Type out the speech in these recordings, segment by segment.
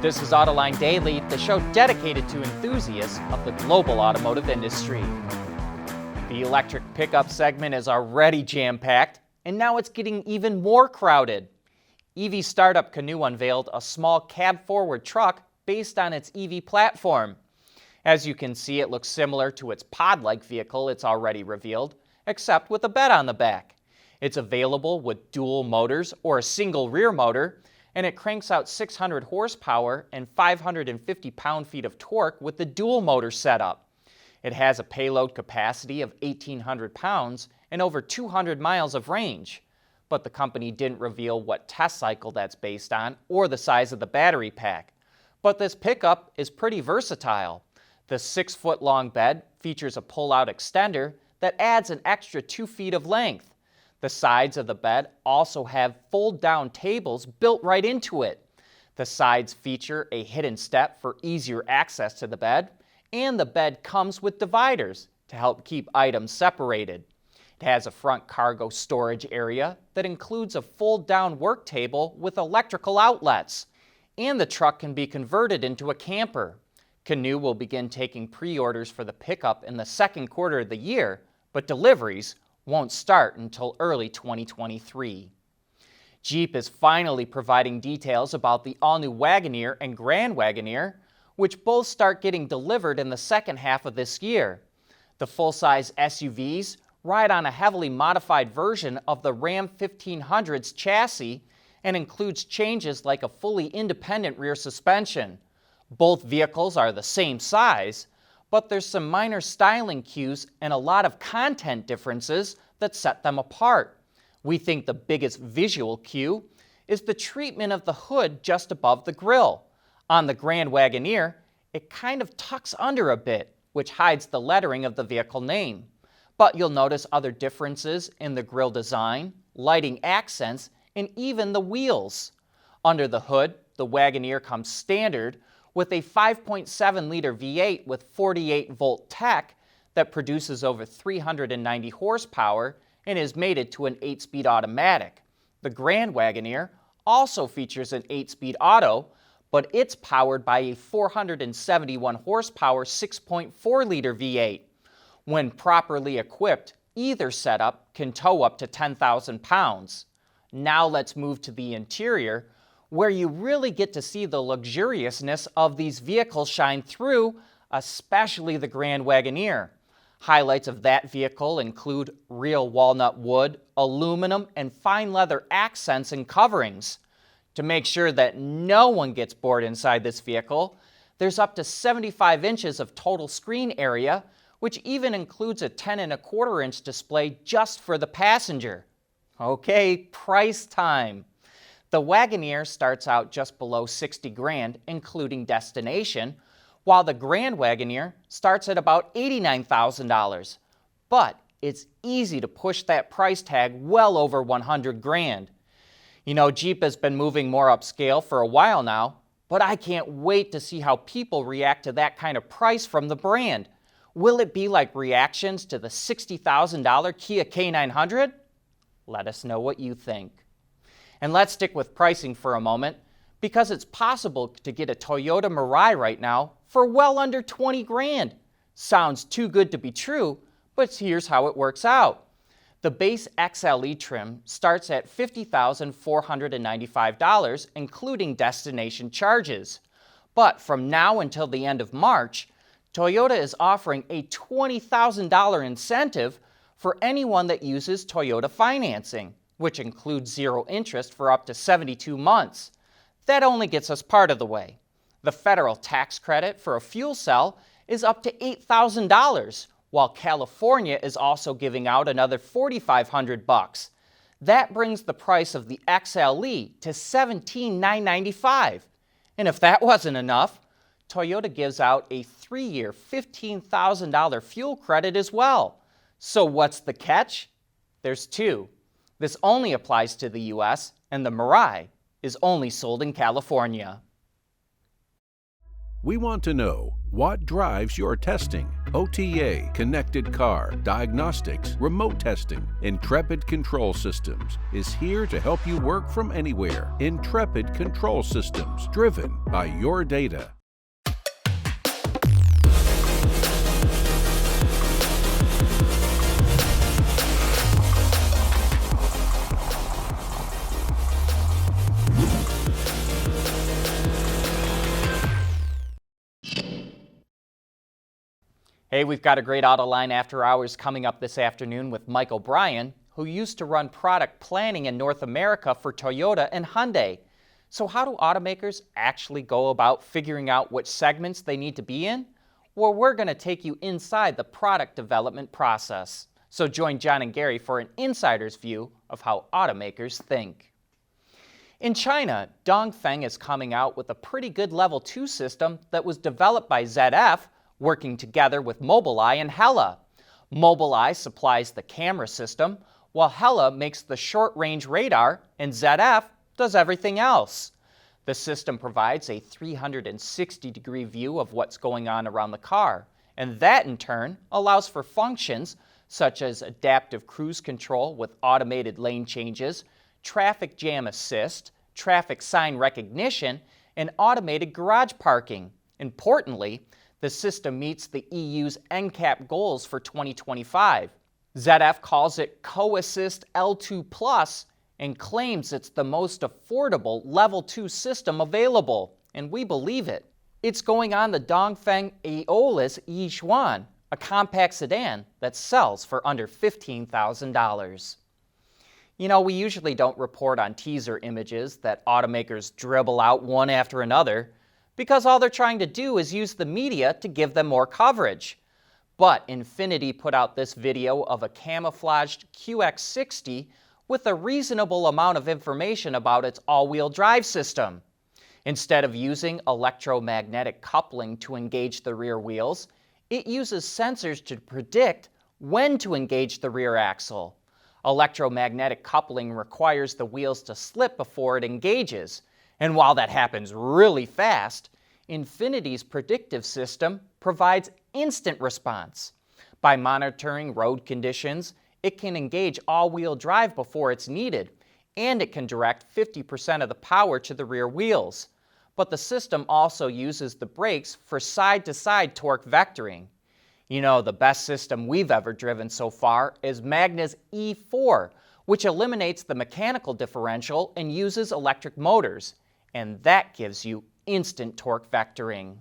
This is Autoline Daily, the show dedicated to enthusiasts of the global automotive industry. The electric pickup segment is already jam-packed, and now it's getting even more crowded. EV startup Canoo unveiled a small cab-forward truck based on its EV platform. As you can see, it looks similar to its pod-like vehicle it's already revealed, except with a bed on the back. It's available with dual motors or a single rear motor, and it cranks out 600 horsepower and 550 pound-feet of torque with the dual motor setup. It has a payload capacity of 1,800 pounds and over 200 miles of range. But the company didn't reveal what test cycle that's based on or the size of the battery pack. But this pickup is pretty versatile. The 6-foot-long bed features a pull-out extender that adds an extra 2 feet of length. The sides of the bed also have fold-down tables built right into it. The sides feature a hidden step for easier access to the bed, and the bed comes with dividers to help keep items separated. It has a front cargo storage area that includes a fold-down work table with electrical outlets, and the truck can be converted into a camper. Canoo will begin taking pre-orders for the pickup in the second quarter of the year, but deliveries won't start until early 2023. Jeep is finally providing details about the all-new Wagoneer and Grand Wagoneer, which both start getting delivered in the second half of this year. The full-size SUVs ride on a heavily modified version of the Ram 1500's chassis and includes changes like a fully independent rear suspension. Both vehicles are the same size, but there's some minor styling cues and a lot of content differences that set them apart. We think the biggest visual cue is the treatment of the hood just above the grille. On the Grand Wagoneer, it kind of tucks under a bit, which hides the lettering of the vehicle name. But you'll notice other differences in the grille design, lighting accents, and even the wheels. Under the hood, the Wagoneer comes standard with a 5.7-liter V8 with 48-volt tech that produces over 390 horsepower and is mated to an 8-speed automatic. The Grand Wagoneer also features an 8-speed auto, but it's powered by a 471 horsepower 6.4-liter V8. When properly equipped, either setup can tow up to 10,000 pounds. Now let's move to the interior, where you really get to see the luxuriousness of these vehicles shine through, especially the Grand Wagoneer. Highlights of that vehicle include real walnut wood, aluminum, and fine leather accents and coverings. To make sure that no one gets bored inside this vehicle, there's up to 75 inches of total screen area, which even includes a 10.25-inch display just for the passenger. Okay, price time. The Wagoneer starts out just below $60,000, including destination, while the Grand Wagoneer starts at about $89,000. But it's easy to push that price tag well over $100,000. You know, Jeep has been moving more upscale for a while now, but I can't wait to see how people react to that kind of price from the brand. Will it be like reactions to the $60,000 Kia K900? Let us know what you think. And let's stick with pricing for a moment, because it's possible to get a Toyota Mirai right now for well under $20,000. Sounds too good to be true, but here's how it works out. The base XLE trim starts at $50,495, including destination charges. But from now until the end of March, Toyota is offering a $20,000 incentive for anyone that uses Toyota financing, which includes zero interest for up to 72 months. That only gets us part of the way. The federal tax credit for a fuel cell is up to $8,000, while California is also giving out another $4,500. That brings the price of the XLE to $17,995. And if that wasn't enough, Toyota gives out a 3-year $15,000 fuel credit as well. So what's the catch? There's two. This only applies to the US, and the Mirai is only sold in California. We want to know what drives your testing. OTA, connected car, diagnostics, remote testing. Intrepid Control Systems is here to help you work from anywhere. Intrepid Control Systems, driven by your data. Hey, we've got a great Autoline After Hours coming up this afternoon with Mike O'Brien, who used to run product planning in North America for Toyota and Hyundai. So how do automakers actually go about figuring out which segments they need to be in? Well, we're going to take you inside the product development process. So join John and Gary for an insider's view of how automakers think. In China, Dongfeng is coming out with a pretty good Level 2 system that was developed by ZF, working together with Mobileye and Hella. Mobileye supplies the camera system, while Hella makes the short-range radar, and ZF does everything else. The system provides a 360-degree view of what's going on around the car, and that in turn allows for functions such as adaptive cruise control with automated lane changes, traffic jam assist, traffic sign recognition, and automated garage parking. Importantly, the system meets the EU's NCAP goals for 2025. ZF calls it Co-Assist L2 Plus and claims it's the most affordable Level 2 system available, and we believe it. It's going on the Dongfeng Aeolus Yixuan, a compact sedan that sells for under $15,000. You know, we usually don't report on teaser images that automakers dribble out one after another, because all they're trying to do is use the media to give them more coverage. But Infiniti put out this video of a camouflaged QX60 with a reasonable amount of information about its all-wheel drive system. Instead of using electromagnetic coupling to engage the rear wheels, it uses sensors to predict when to engage the rear axle. Electromagnetic coupling requires the wheels to slip before it engages, and while that happens really fast, Infiniti's predictive system provides instant response. By monitoring road conditions, it can engage all-wheel drive before it's needed, and it can direct 50% of the power to the rear wheels. But the system also uses the brakes for side-to-side torque vectoring. You know, the best system we've ever driven so far is Magna's E4, which eliminates the mechanical differential and uses electric motors. And that gives you instant torque vectoring.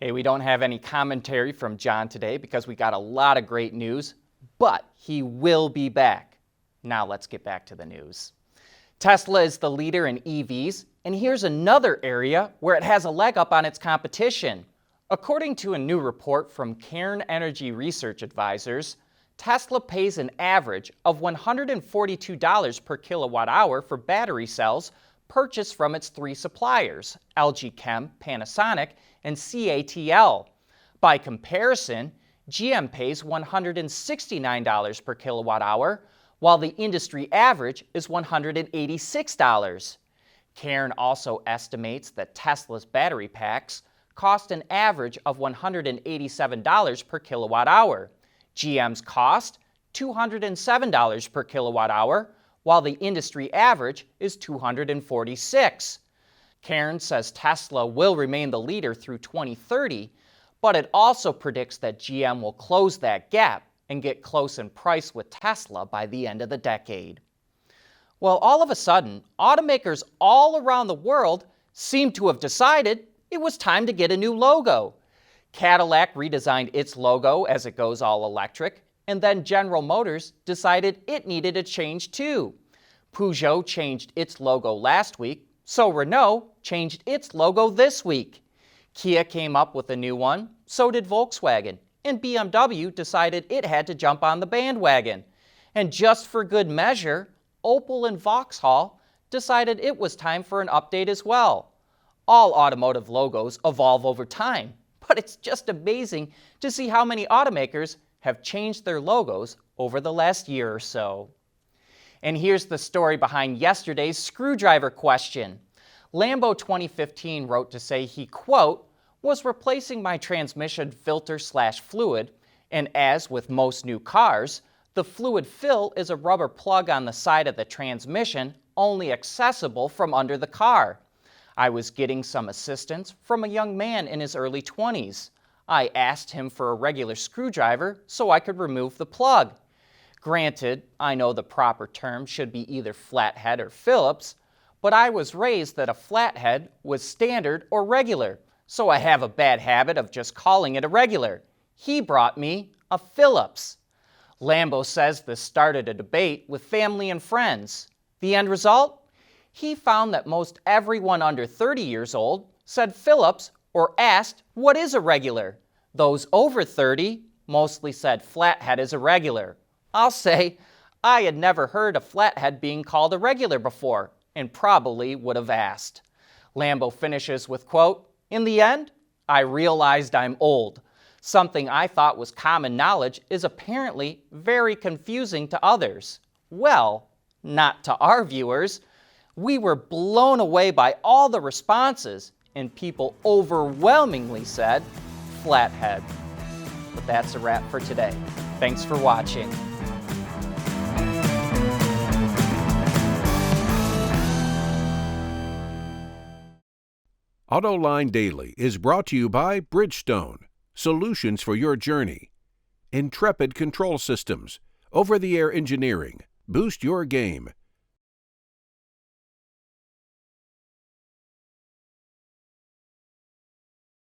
Hey, we don't have any commentary from John today because we got a lot of great news, but he will be back. Now let's get back to the news. Tesla is the leader in EVs, and here's another area where it has a leg up on its competition. According to a new report from Cairn Energy Research Advisors, Tesla pays an average of $142 per kilowatt hour for battery cells purchased from its three suppliers, LG Chem, Panasonic, and CATL. By comparison, GM pays $169 per kilowatt hour, while the industry average is $186. Cairn also estimates that Tesla's battery packs cost an average of $187 per kilowatt hour. GM's cost $207 per kilowatt hour, while the industry average is $246. Cairn says Tesla will remain the leader through 2030, but it also predicts that GM will close that gap and get close in price with Tesla by the end of the decade. Well, all of a sudden, automakers all around the world seem to have decided it was time to get a new logo. Cadillac redesigned its logo as it goes all electric, and then General Motors decided it needed a change too. Peugeot changed its logo last week, so Renault changed its logo this week. Kia came up with a new one, so did Volkswagen, and BMW decided it had to jump on the bandwagon. And just for good measure, Opel and Vauxhall decided it was time for an update as well. All automotive logos evolve over time, but it's just amazing to see how many automakers have changed their logos over the last year or so. And here's the story behind yesterday's screwdriver question. Lambo 2015 wrote to say he, quote, was replacing my transmission filter/fluid, and as with most new cars, the fluid fill is a rubber plug on the side of the transmission, only accessible from under the car. I was getting some assistance from a young man in his early 20s. I asked him for a regular screwdriver so I could remove the plug. Granted, I know the proper term should be either flathead or Phillips, but I was raised that a flathead was standard or regular, so I have a bad habit of just calling it a regular. He brought me a Phillips. Lambo says this started a debate with family and friends. The end result? He found that most everyone under 30 years old said Phillips or asked, what is a regular? Those over 30 mostly said flathead is a regular. I'll say, I had never heard a flathead being called a regular before, and probably would have asked. Lambo finishes with, quote, in the end, I realized I'm old. Something I thought was common knowledge is apparently very confusing to others. Well, not to our viewers. We were blown away by all the responses, and people overwhelmingly said flathead. But that's a wrap for today. Thanks for watching. Autoline Daily is brought to you by Bridgestone, solutions for your journey. Intrepid Control Systems, over-the-air engineering, boost your game.